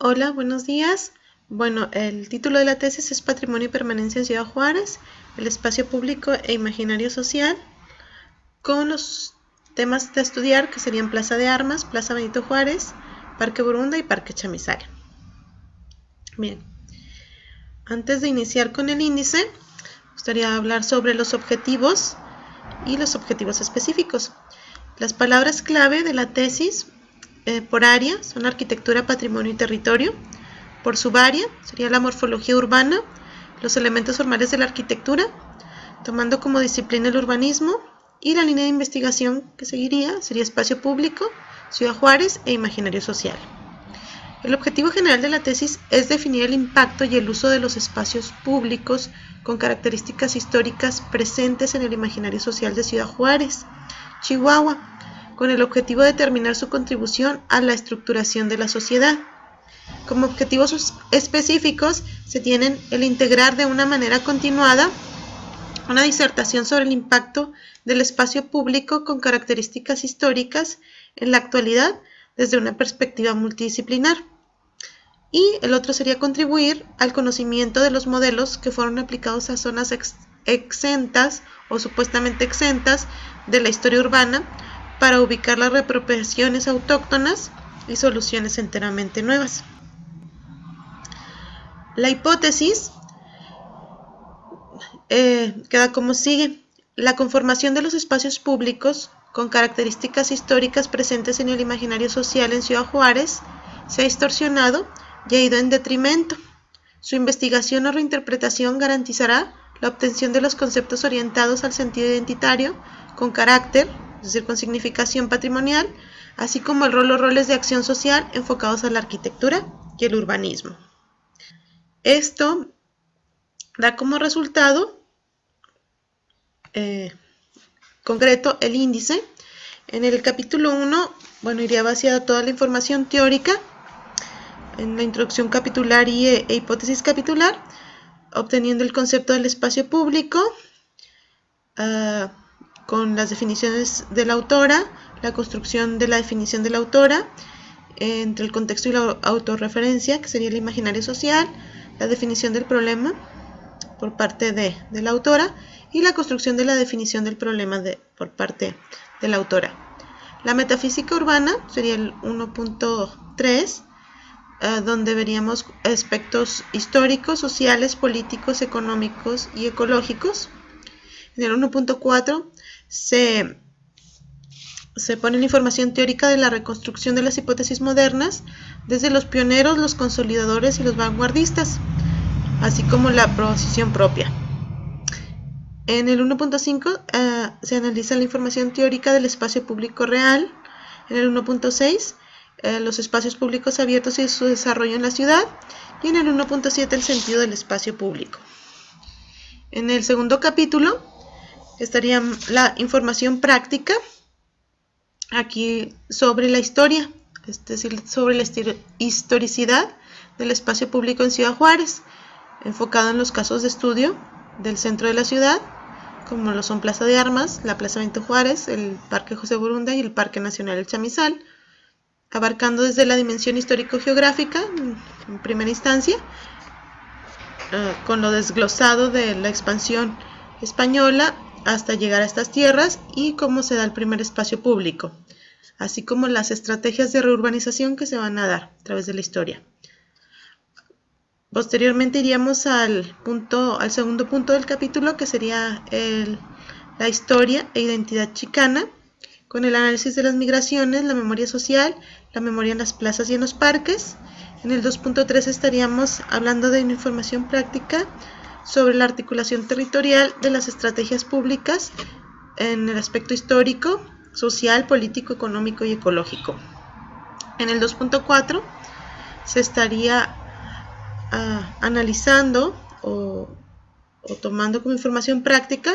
Hola, buenos días. Bueno, el título de la tesis es Patrimonio y Permanencia en Ciudad Juárez, el espacio público e imaginario social, con los temas de estudiar que serían Plaza de Armas, Plaza Benito Juárez, Parque Borunda y Parque Chamizal. Bien, antes de iniciar con el índice, me gustaría hablar sobre los objetivos y los objetivos específicos. Las palabras clave de la tesis por área son arquitectura, patrimonio y territorio. Por subárea sería la morfología urbana, los elementos formales de la arquitectura, tomando como disciplina el urbanismo, y la línea de investigación que seguiría sería espacio público, Ciudad Juárez e imaginario social. El objetivo general de la tesis es definir el impacto y el uso de los espacios públicos con características históricas presentes en el imaginario social de Ciudad Juárez, Chihuahua, con el objetivo de determinar su contribución a la estructuración de la sociedad. Como objetivos específicos se tienen el integrar de una manera continuada una disertación sobre el impacto del espacio público con características históricas en la actualidad desde una perspectiva multidisciplinar. Y el otro sería contribuir al conocimiento de los modelos que fueron aplicados a zonas exentas o supuestamente exentas de la historia urbana para ubicar las reapropiaciones autóctonas y soluciones enteramente nuevas. La hipótesis queda como sigue. La conformación de los espacios públicos con características históricas presentes en el imaginario social en Ciudad Juárez se ha distorsionado y ha ido en detrimento. Su investigación o reinterpretación garantizará la obtención de los conceptos orientados al sentido identitario con carácter, es decir, con significación patrimonial, así como el rol o roles de acción social enfocados a la arquitectura y el urbanismo. Esto da como resultado concreto el índice. En el capítulo 1, iría vaciada toda la información teórica en la introducción capitular e hipótesis capitular, obteniendo el concepto del espacio público con las definiciones de la autora, la construcción de la definición de la autora entre el contexto y la autorreferencia, que sería el imaginario social, la definición del problema por parte de la autora y la construcción de la definición del problema por parte de la autora. La metafísica urbana sería el 1.3, donde veríamos aspectos históricos, sociales, políticos, económicos y ecológicos. En el 1.4 se pone la información teórica de la reconstrucción de las hipótesis modernas desde los pioneros, los consolidadores y los vanguardistas, así como la proposición propia. En el 1.5 se analiza la información teórica del espacio público real. En el 1.6 los espacios públicos abiertos y su desarrollo en la ciudad. Y en el 1.7 el sentido del espacio público. En el segundo capítulo estaría la información práctica, aquí sobre la historia, es decir, sobre la historicidad del espacio público en Ciudad Juárez, enfocado en los casos de estudio del centro de la ciudad, como lo son Plaza de Armas, la Plaza Benito Juárez, el Parque José Borunda y el Parque Nacional El Chamizal, abarcando desde la dimensión histórico-geográfica en primera instancia, con lo desglosado de la expansión española hasta llegar a estas tierras y cómo se da el primer espacio público, así como las estrategias de reurbanización que se van a dar a través de la historia. Posteriormente iríamos al segundo punto del capítulo, que sería la historia e identidad chicana, con el análisis de las migraciones, la memoria social, la memoria en las plazas y en los parques. En el 2.3 estaríamos hablando de una información práctica sobre la articulación territorial de las estrategias públicas en el aspecto histórico, social, político, económico y ecológico. En el 2.4 se estaría analizando o tomando como información práctica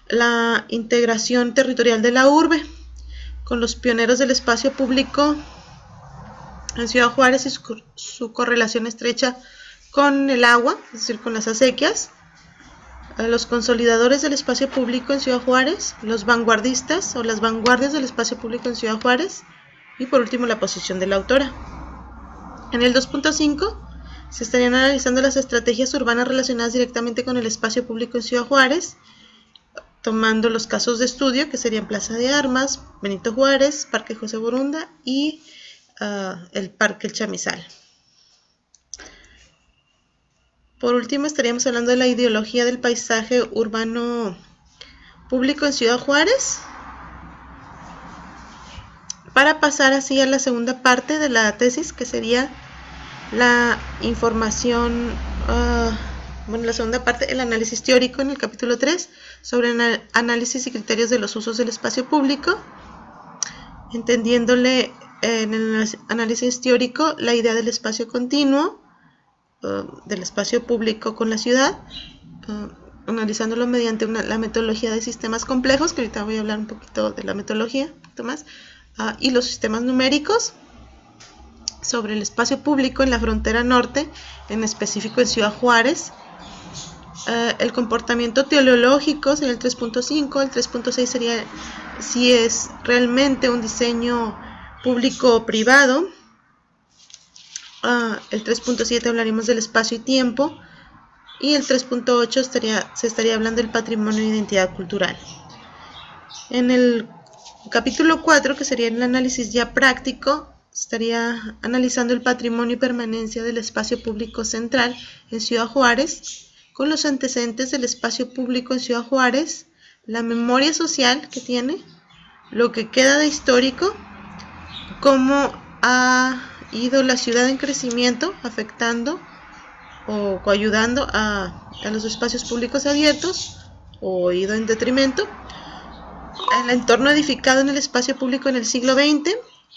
la integración territorial de la urbe con los pioneros del espacio público en Ciudad Juárez y su correlación estrecha con el agua, es decir, con las acequias, los consolidadores del espacio público en Ciudad Juárez, los vanguardistas o las vanguardias del espacio público en Ciudad Juárez y por último la posición de la autora. En el 2.5 se estarían analizando las estrategias urbanas relacionadas directamente con el espacio público en Ciudad Juárez, tomando los casos de estudio que serían Plaza de Armas, Benito Juárez, Parque José Borunda y el Parque El Chamizal. Por último, estaríamos hablando de la ideología del paisaje urbano público en Ciudad Juárez, para pasar así a la segunda parte de la tesis, que sería la información, la segunda parte, el análisis teórico en el capítulo 3, sobre análisis y criterios de los usos del espacio público, entendiéndole en el análisis teórico la idea del espacio continuo, del espacio público con la ciudad, analizándolo mediante la metodología de sistemas complejos, que ahorita voy a hablar un poquito de la metodología, un poquito más, y los sistemas numéricos, sobre el espacio público en la frontera norte, en específico en Ciudad Juárez. El comportamiento teleológico sería el 3.5, el 3.6 sería si es realmente un diseño público o privado. El 3.7 hablaremos del espacio y tiempo, y el 3.8 se estaría hablando del patrimonio e identidad cultural. En el capítulo 4, que sería el análisis ya práctico, estaría analizando el patrimonio y permanencia del espacio público central en Ciudad Juárez, con los antecedentes del espacio público en Ciudad Juárez, la memoria social que tiene, lo que queda de histórico, cómo ha ido la ciudad en crecimiento, afectando o coayudando a los espacios públicos abiertos, o ido en detrimento, el entorno edificado en el espacio público en el siglo XX,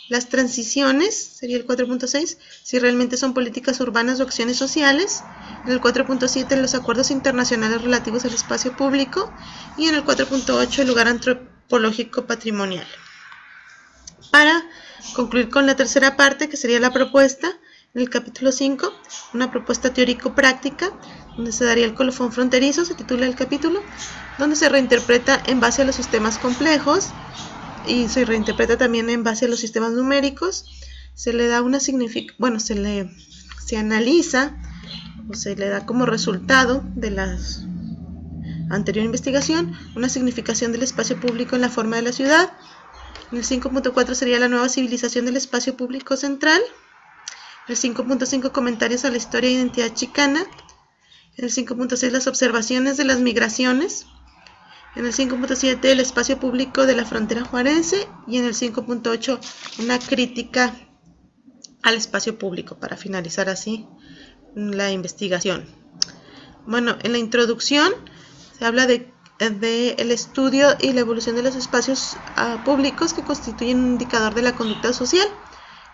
las transiciones, sería el 4.6, si realmente son políticas urbanas o acciones sociales, en el 4.7 los acuerdos internacionales relativos al espacio público, y en el 4.8 el lugar antropológico patrimonial. Para concluir con la tercera parte, que sería la propuesta, en el capítulo 5, una propuesta teórico-práctica, donde se daría el colofón fronterizo, se titula el capítulo, donde se reinterpreta en base a los sistemas complejos y se reinterpreta también en base a los sistemas numéricos. Se le da una se analiza o se le da como resultado de la anterior investigación una significación del espacio público en la forma de la ciudad. En el 5.4 sería la nueva civilización del espacio público central. En el 5.5 comentarios a la historia e identidad chicana. En el 5.6 las observaciones de las migraciones. En el 5.7 el espacio público de la frontera juarense. Y en el 5.8 una crítica al espacio público, para finalizar así la investigación. Bueno, en la introducción se habla de el estudio y la evolución de los espacios públicos, que constituyen un indicador de la conducta social,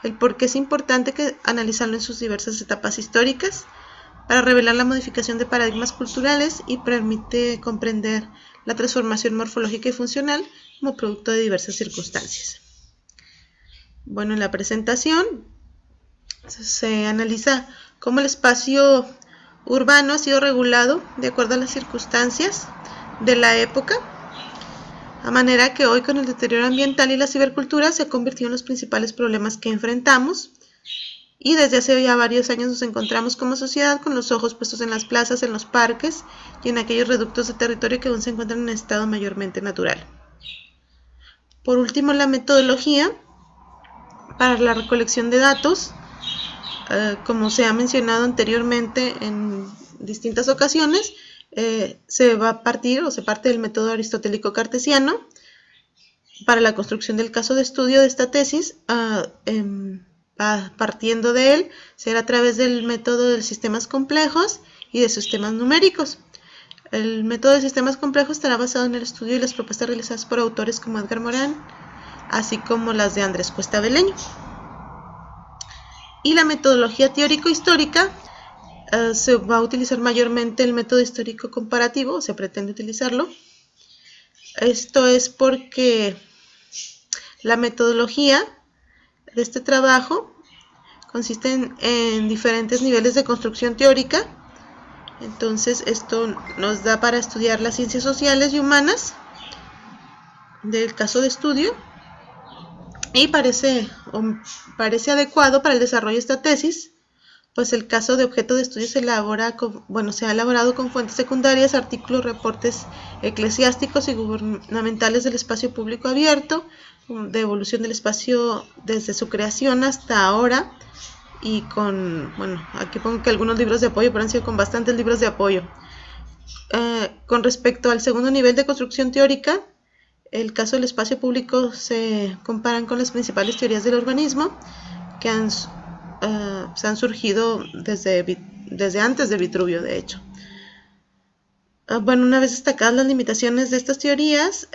el por qué es importante analizarlo en sus diversas etapas históricas, para revelar la modificación de paradigmas culturales y permite comprender la transformación morfológica y funcional como producto de diversas circunstancias. Bueno, en la presentación se analiza cómo el espacio urbano ha sido regulado de acuerdo a las circunstancias de la época, a manera que hoy, con el deterioro ambiental y la cibercultura, se ha convertido en los principales problemas que enfrentamos, y desde hace ya varios años nos encontramos como sociedad con los ojos puestos en las plazas, en los parques y en aquellos reductos de territorio que aún se encuentran en estado mayormente natural. Por último, la metodología para la recolección de datos, como se ha mencionado anteriormente en distintas ocasiones, se parte del método aristotélico cartesiano para la construcción del caso de estudio de esta tesis. Partiendo de él, será a través del método de sistemas complejos y de sistemas numéricos. El método de sistemas complejos estará basado en el estudio y las propuestas realizadas por autores como Edgar Morán, así como las de Andrés Cuesta Beleño. Y la metodología teórico-histórica, se va a utilizar mayormente el método histórico comparativo, se pretende utilizarlo. Esto es porque la metodología de este trabajo consiste en diferentes niveles de construcción teórica. Entonces esto nos da para estudiar las ciencias sociales y humanas del caso de estudio, y parece adecuado para el desarrollo de esta tesis, pues el caso de objeto de estudio se ha elaborado con fuentes secundarias, artículos, reportes eclesiásticos y gubernamentales del espacio público abierto, de evolución del espacio desde su creación hasta ahora, y con, aquí pongo que algunos libros de apoyo, pero han sido con bastantes libros de apoyo. Con respecto al segundo nivel de construcción teórica, el caso del espacio público se comparan con las principales teorías del urbanismo que se han surgido desde antes de Vitruvio, de hecho. Una vez destacadas las limitaciones de estas teorías,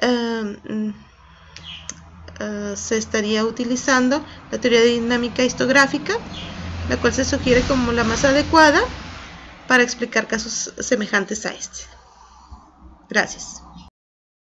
se estaría utilizando la teoría de dinámica histográfica, la cual se sugiere como la más adecuada para explicar casos semejantes a este. Gracias.